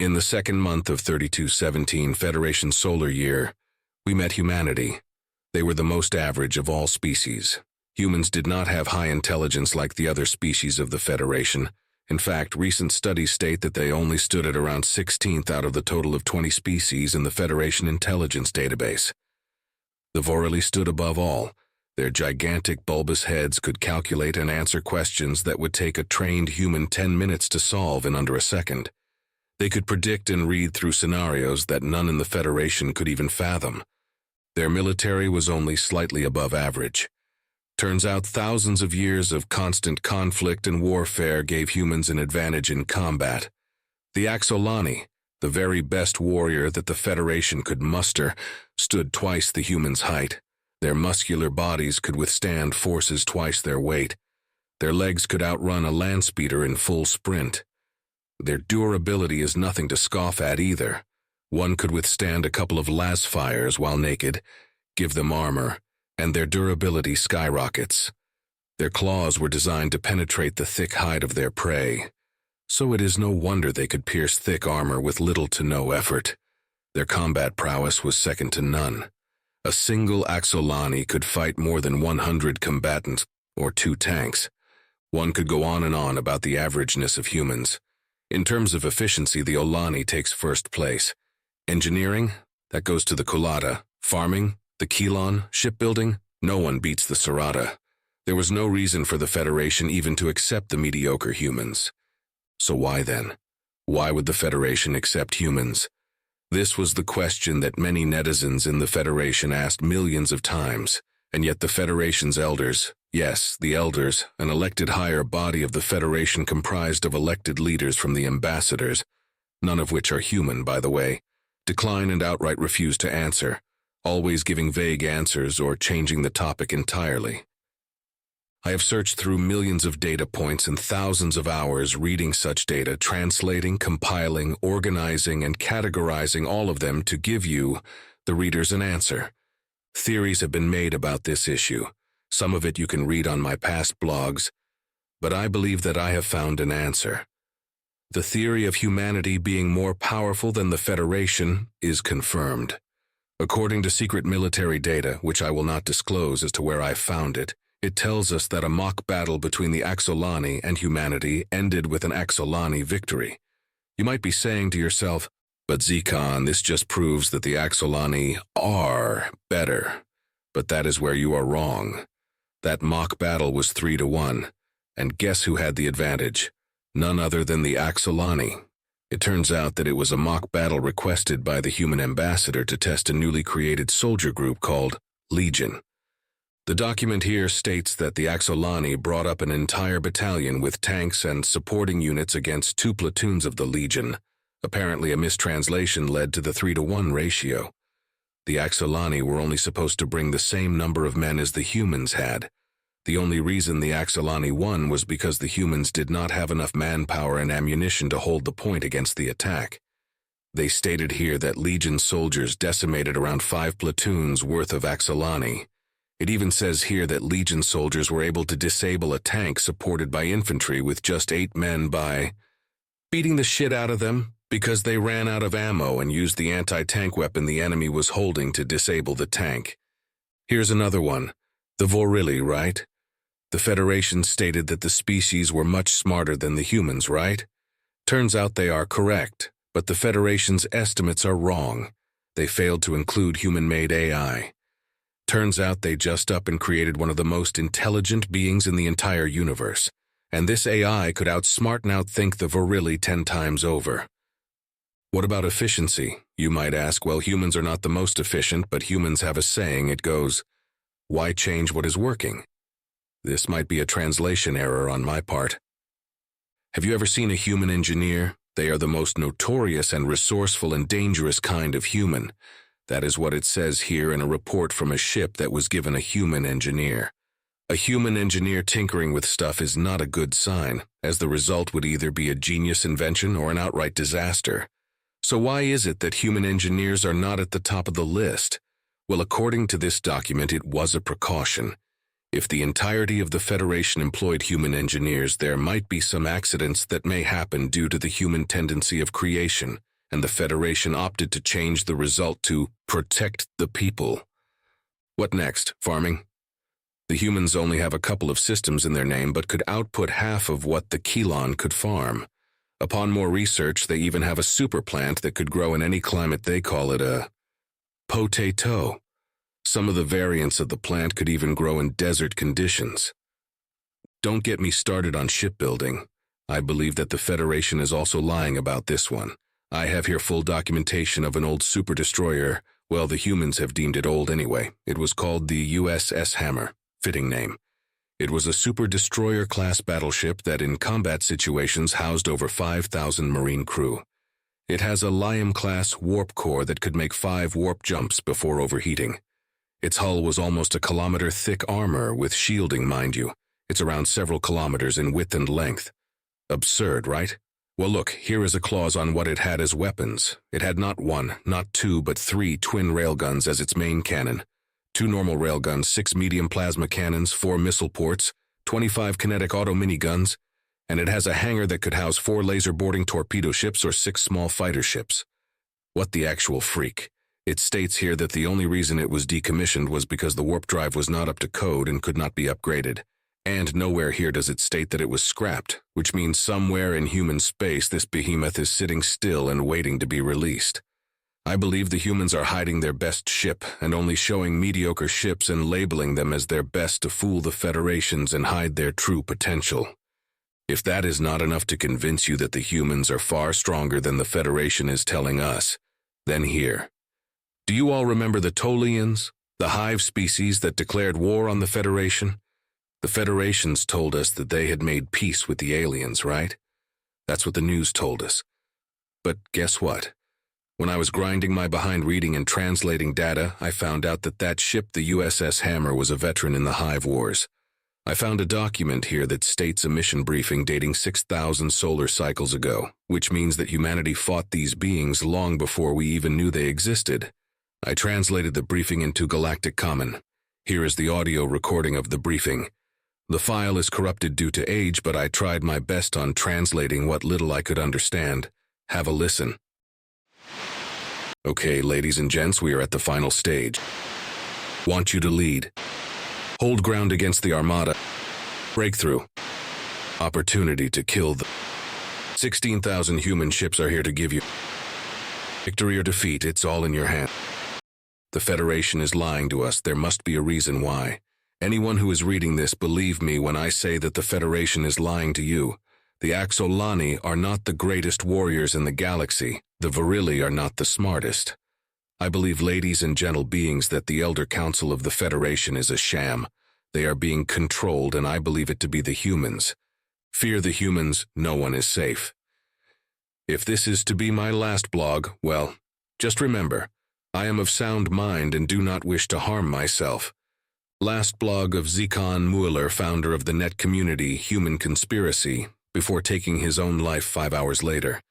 In the second month of 3217 Federation solar year, we met humanity. They were the most average of all species. Humans did not have high intelligence like the other species of the Federation. In fact, recent studies state that they only stood at around 16th out of the total of 20 species in the Federation intelligence database. The Vorili stood above all. Their gigantic bulbous heads could calculate and answer questions that would take a trained human 10 minutes to solve in under a second. They could predict and read through scenarios that none in the Federation could even fathom. Their military was only slightly above average. Turns out thousands of years of constant conflict and warfare gave humans an advantage in combat. The Axolani, the very best warrior that the Federation could muster, stood twice the humans' height. Their muscular bodies could withstand forces twice their weight. Their legs could outrun a land speeder in full sprint. Their durability is nothing to scoff at either. One could withstand a couple of las fires while naked, give them armor, and their durability skyrockets. Their claws were designed to penetrate the thick hide of their prey, so it is no wonder they could pierce thick armor with little to no effort. Their combat prowess was second to none. A single Axolani could fight more than 100 combatants, or 2 tanks. One could go on and on about the averageness of humans. In terms of efficiency, the Olani takes first place. Engineering? That goes to the Kulata. Farming? The Kilon? Shipbuilding? No one beats the Sarada. There was no reason for the Federation even to accept the mediocre humans. So why then? Why would the Federation accept humans? This was the question that many netizens in the Federation asked millions of times, and yet the Federation's elders, yes, the elders, an elected higher body of the Federation comprised of elected leaders from the ambassadors, none of which are human, by the way, decline and outright refuse to answer, always giving vague answers or changing the topic entirely. I have searched through millions of data points and thousands of hours reading such data, translating, compiling, organizing, and categorizing all of them to give you, the readers, an answer. Theories have been made about this issue. Some of it you can read on my past blogs, but I believe that I have found an answer. The theory of humanity being more powerful than the Federation is confirmed. According to secret military data, which I will not disclose as to where I found it, it tells us that a mock battle between the Axolani and humanity ended with an Axolani victory. You might be saying to yourself, but Zikkaan, this just proves that the Axolani are better. But that is where you are wrong. That mock battle was 3-1, and guess who had the advantage? None other than the Axolani. It turns out that it was a mock battle requested by the human ambassador to test a newly created soldier group called Legion. The document here states that the Axolani brought up an entire battalion with tanks and supporting units against 2 platoons of the Legion. Apparently a mistranslation led to the 3-1 ratio. The Axolani were only supposed to bring the same number of men as the humans had. The only reason the Axolani won was because the humans did not have enough manpower and ammunition to hold the point against the attack. They stated here that Legion soldiers decimated around 5 platoons worth of Axolani. It even says here that Legion soldiers were able to disable a tank supported by infantry with just 8 men by beating the shit out of them because they ran out of ammo and used the anti-tank weapon the enemy was holding to disable the tank. Here's another one. The Vorili, right? The Federation stated that the species were much smarter than the humans, right? Turns out they are correct, but the Federation's estimates are wrong. They failed to include human-made AI. Turns out they just up and created one of the most intelligent beings in the entire universe, and this AI could outsmart and outthink the Vorili 10 times over. What about efficiency? You might ask. Well, humans are not the most efficient, but humans have a saying. It goes, why change what is working? This might be a translation error on my part. Have you ever seen a human engineer? They are the most notorious and resourceful and dangerous kind of human. That is what it says here in a report from a ship that was given a human engineer. A human engineer tinkering with stuff is not a good sign, as the result would either be a genius invention or an outright disaster. So why is it that human engineers are not at the top of the list? Well, according to this document, it was a precaution. If the entirety of the Federation employed human engineers, there might be some accidents that may happen due to the human tendency of creation. and the Federation opted to change the result to protect the people. What next? Farming? The humans only have a couple of systems in their name, but could output half of what the Kelon could farm. Upon more research, they even have a superplant that could grow in any climate. They call it a potato. Some of the variants of the plant could even grow in desert conditions. Don't get me started on shipbuilding. I believe that the Federation is also lying about this one. I have here full documentation of an old super destroyer. Well, the humans have deemed it old anyway. It was called the USS Hammer. Fitting name. It was a super destroyer-class battleship that in combat situations housed over 5,000 Marine crew. It has a Liam-class warp core that could make 5 warp jumps before overheating. Its hull was almost a kilometer-thick armor with shielding, mind you. It's around several kilometers in width and length. Absurd, right? Well, look, here is a clause on what it had as weapons. It had not 1, not 2, but 3 twin railguns as its main cannon. 2 normal railguns, 6 medium plasma cannons, 4 missile ports, 25 kinetic auto miniguns, and it has a hangar that could house 4 laser boarding torpedo ships or 6 small fighter ships. What the actual freak? It states here that the only reason it was decommissioned was because the warp drive was not up to code and could not be upgraded. And nowhere here does it state that it was scrapped, which means somewhere in human space this behemoth is sitting still and waiting to be released. I believe the humans are hiding their best ship and only showing mediocre ships and labeling them as their best to fool the Federations and hide their true potential. If that is not enough to convince you that the humans are far stronger than the Federation is telling us, then here. Do you all remember the Tolians, the hive species that declared war on the Federation? The Federations told us that they had made peace with the aliens, right? That's what the news told us. But guess what? When I was grinding my behind reading and translating data, I found out that that ship, the USS Hammer, was a veteran in the Hive Wars. I found a document here that states a mission briefing dating 6,000 solar cycles ago, which means that humanity fought these beings long before we even knew they existed. I translated the briefing into Galactic Common. Here is the audio recording of the briefing. The file is corrupted due to age, but I tried my best on translating what little I could understand. Have a listen. Okay, ladies and gents, we are at the final stage. Want you to lead. Hold ground against the Armada. Breakthrough. Opportunity to kill the 16,000 human ships are here to give you victory or defeat. It's all in your hand. The Federation is lying to us. There must be a reason why. Anyone who is reading this, believe me when I say that the Federation is lying to you. The Axolani are not the greatest warriors in the galaxy. The Virili are not the smartest. I believe, ladies and gentle beings, that the Elder Council of the Federation is a sham. They are being controlled, and I believe it to be the humans. Fear the humans, no one is safe. If this is to be my last blog, well, just remember, I am of sound mind and do not wish to harm myself. Last blog of Zikkaan Mu'eler, founder of the net community Human Conspiracy, before taking his own life 5 hours later.